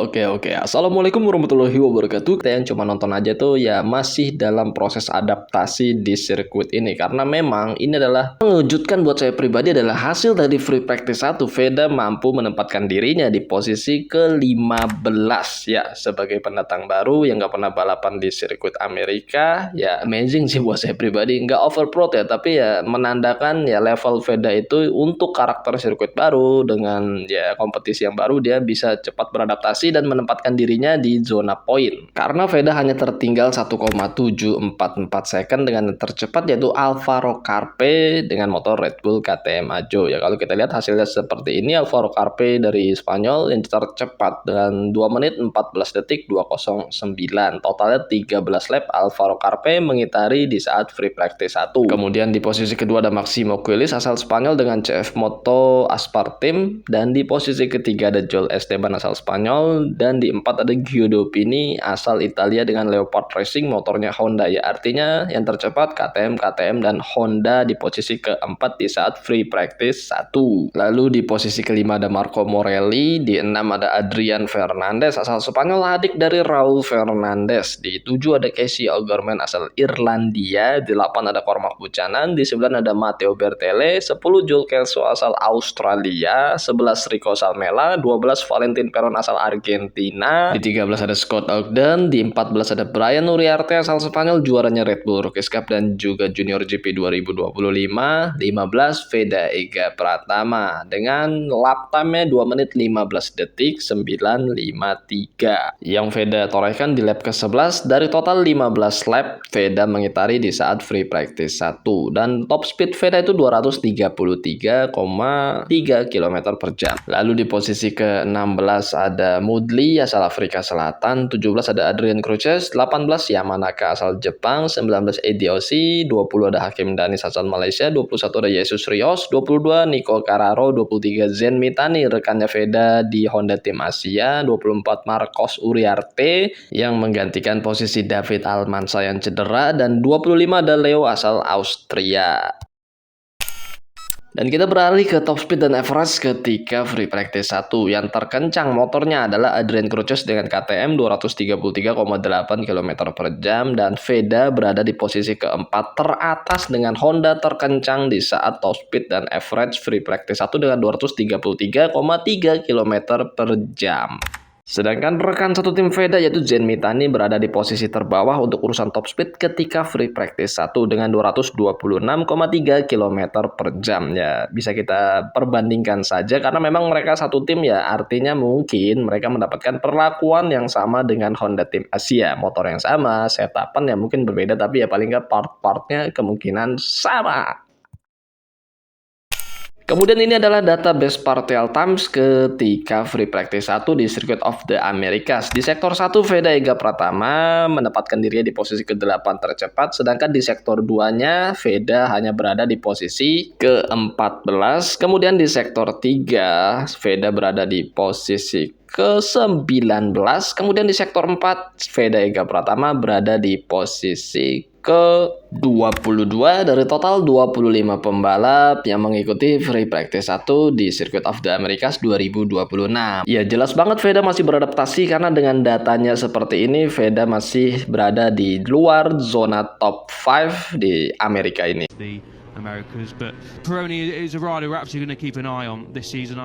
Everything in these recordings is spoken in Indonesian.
Oke. Assalamualaikum warahmatullahi wabarakatuh. Kita yang cuma nonton aja tuh ya masih dalam proses adaptasi di sirkuit ini. Karena memang ini adalah mengejutkan buat saya pribadi adalah hasil dari free practice 1. Veda mampu menempatkan dirinya di posisi ke-15 ya. Sebagai pendatang baru yang gak pernah balapan di sirkuit Amerika. Ya amazing sih buat saya pribadi. Nggak overproud ya, tapi ya menandakan ya level Veda itu untuk karakter sirkuit baru dengan ya kompetisi yang baru dia bisa cepat beradaptasi dan menempatkan dirinya di zona poin. Karena Veda hanya tertinggal 1,744 second dengan yang tercepat yaitu Alvaro Carpe dengan motor Red Bull KTM Ajo. Ya kalau kita lihat hasilnya seperti ini, Alvaro Carpe dari Spanyol yang tercepat dengan 2 menit 14 detik 209. Totalnya 13 lap Alvaro Carpe mengitari di saat free practice 1. Kemudian di posisi kedua ada Maximo Quilis asal Spanyol dengan CF Moto Aspar Team, dan di posisi ketiga ada Joel Esteban asal Spanyol, dan di 4 ada Giudo Pini asal Italia dengan Leopard Racing motornya Honda. Ya artinya yang tercepat KTM dan Honda di posisi keempat di saat free practice 1. Lalu di posisi kelima ada Marco Morelli, di 6 ada Adrian Fernandez asal Spanyol adik dari Raul Fernandez, di 7 ada Casey O'Gorman asal Irlandia, di 8 ada Cormac Buchanan, di 9 ada Matteo Bertele, 10 Joel Kelso asal Australia, 11 Rico Salmela, 12 Valentin Peron asal Argentina, di 13 ada Scott Ogden, di 14 ada Brian Uriarte asal Spanyol juaranya Red Bull Rookies Cup dan juga Junior GP 2025, 15 Veda Ega Pratama dengan lap time-nya 2 menit 15 detik 953. Yang Veda torehkan di lap ke-11 dari total 15 lap Veda mengitari di saat free practice 1, dan top speed Veda itu 233,3 km per jam. Lalu di posisi ke-16 ada Mudli asal Afrika Selatan, 17 ada Adrian Cruces, 18 Yamanaka asal Jepang, 19 Ediosi, 20 ada Hakim Danis asal Malaysia, 21 ada Jesus Rios, 22 Nico Carraro, 23 Zen Mitani rekannya Veda di Honda Tim Asia, 24 Marcos Uriarte yang menggantikan posisi David Almansa yang cedera, dan 25 ada Leo asal Austria. Dan kita beralih ke top speed dan average ketika free practice 1. Yang terkencang motornya adalah Adrian Cruces dengan KTM 233,8 km per jam, dan Veda berada di posisi keempat teratas dengan Honda terkencang di saat top speed dan average free practice 1 dengan 233,3 km per jam. Sedangkan rekan satu tim Veda yaitu Zen Mitani berada di posisi terbawah untuk urusan top speed ketika free practice 1 dengan 226,3 km per jam. Ya bisa kita perbandingkan saja karena memang mereka satu tim, ya artinya mungkin mereka mendapatkan perlakuan yang sama dengan Honda Tim Asia. Motor yang sama, setapan ya mungkin berbeda, tapi ya paling nggak part-partnya kemungkinan sama. Kemudian ini adalah data best partial times ketika free practice 1 di Circuit of the Americas. Di sektor 1 Veda Ega Pratama menempatkan dirinya di posisi ke-8 tercepat, sedangkan di sektor 2-nya Veda hanya berada di posisi ke-14. Kemudian di sektor 3 Veda berada di posisi ke-19. Kemudian di sektor 4 Veda Ega Pratama berada di posisi ke-22 dari total 25 pembalap yang mengikuti free practice 1 di Circuit of the Americas 2026. Ya jelas banget Veda masih beradaptasi karena dengan datanya seperti ini Veda masih berada di luar zona top 5 di Amerika ini. Americas, but Pironi is a rider we're absolutely going to keep an eye on this season.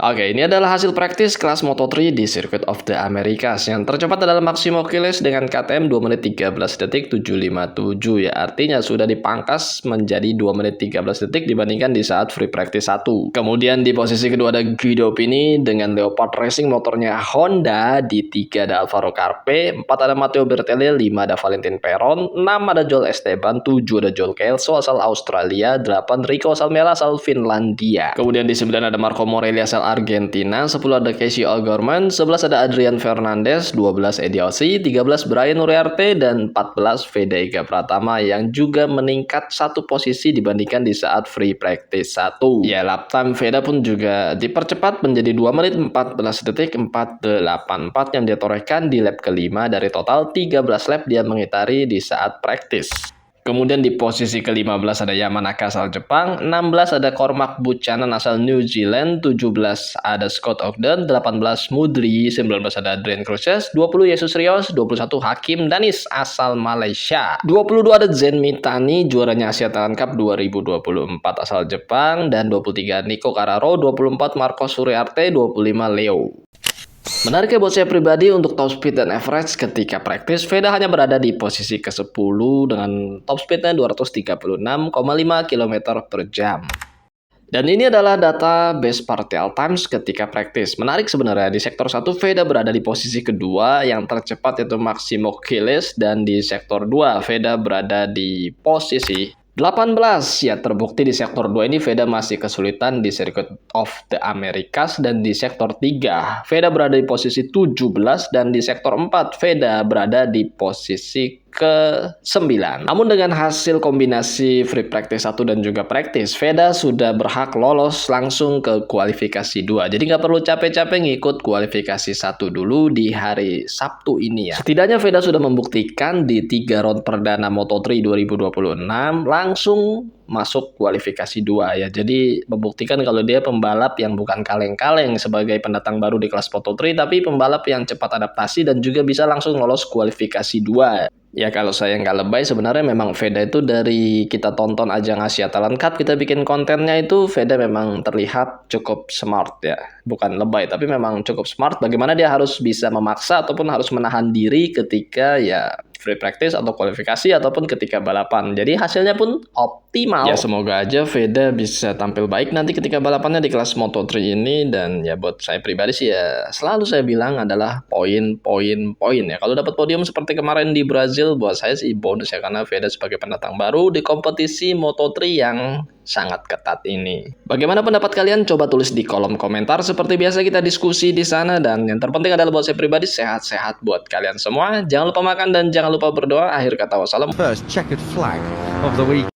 Oke, ini adalah hasil praktis kelas Moto3 di Circuit of the Americas. Yang tercepat adalah Maximo Quiles dengan KTM 2 menit 13 detik 757. Ya, artinya sudah dipangkas menjadi 2 menit 13 detik dibandingkan di saat free practice 1. Kemudian di posisi kedua ada Guido Pini dengan Leopard Racing motornya Honda. Di 3 ada Alvaro Carpe, 4 ada Matteo Bertele, 5 ada Valentin Peron, 6 ada Joel Esteban, 7 ada Joel Kelso asal Australia, 8 Rico Salmela asal Finlandia. Kemudian di 9 ada Marco Morelli asal Argentina, 10 ada Casey O'Gorman, 11 ada Adrian Fernandez, 12 Ediosi, 13 Brian Uriarte, dan 14 Veda Ega Pratama yang juga meningkat satu posisi dibandingkan di saat free practice 1. Ya, lap time Veda pun juga dipercepat menjadi 2 menit 14 detik 484 yang dia torehkan di lap kelima dari total 13 lap dia mengitari di saat practice. Kemudian di posisi ke-15 ada Yamanaka asal Jepang, 16 ada Cormac Buchanan asal New Zealand, 17 ada Scott Ogden, 18 Mudri, 19 ada Adrian Cruz, 20 Jesus Rios, 21 Hakim Danis asal Malaysia, 22 ada Zen Mitani juaranya Asia Talent Cup 2024 asal Jepang, dan 23 Nico Carraro, 24 Marcos Uriarte, 25 Leo. Menariknya buat saya pribadi untuk top speed dan average ketika praktis, Veda hanya berada di posisi ke-10 dengan top speednya 236,5 km per jam. Dan ini adalah data best partial times ketika praktis. Menarik sebenarnya, di sektor 1 Veda berada di posisi kedua, yang tercepat yaitu Maximo Kiles, dan di sektor 2 Veda berada di posisi 18. Ya, terbukti di sektor 2 ini Veda masih kesulitan di Circuit of the Americas, dan di sektor 3 Veda berada di posisi 17, dan di sektor 4 Veda berada di posisi ke-9. Namun dengan hasil kombinasi free practice 1 dan juga practice, Veda sudah berhak lolos langsung ke kualifikasi 2. Jadi nggak perlu capek-capek ngikut kualifikasi 1 dulu di hari Sabtu ini ya. Setidaknya Veda sudah membuktikan di 3 round perdana Moto3 2026 langsung masuk kualifikasi 2 ya. Jadi membuktikan kalau dia pembalap yang bukan kaleng-kaleng sebagai pendatang baru di kelas Moto3, tapi pembalap yang cepat adaptasi dan juga bisa langsung lolos kualifikasi 2. Ya kalau saya nggak lebay, sebenarnya memang Veda itu dari kita tonton ajang Asia Talent Cup, kita bikin kontennya itu Veda memang terlihat cukup smart ya. Bukan lebay, tapi memang cukup smart bagaimana dia harus bisa memaksa ataupun harus menahan diri ketika ya free practice atau kualifikasi ataupun ketika balapan. Jadi hasilnya pun optimal. Ya semoga aja Veda bisa tampil baik nanti ketika balapannya di kelas Moto3 ini. Dan ya buat saya pribadi sih ya selalu saya bilang adalah poin ya. Kalau dapat podium seperti kemarin di Brazil, buat saya sih bonus ya, karena Veda sebagai pendatang baru di kompetisi Moto3 yang sangat ketat ini. Bagaimana pendapat kalian? Coba tulis di kolom komentar. Seperti biasa kita diskusi di sana, dan yang terpenting adalah buat saya pribadi sehat-sehat buat kalian semua. Jangan lupa makan dan jangan lupa berdoa. Akhir kata wassalam. First checkered flag of the week.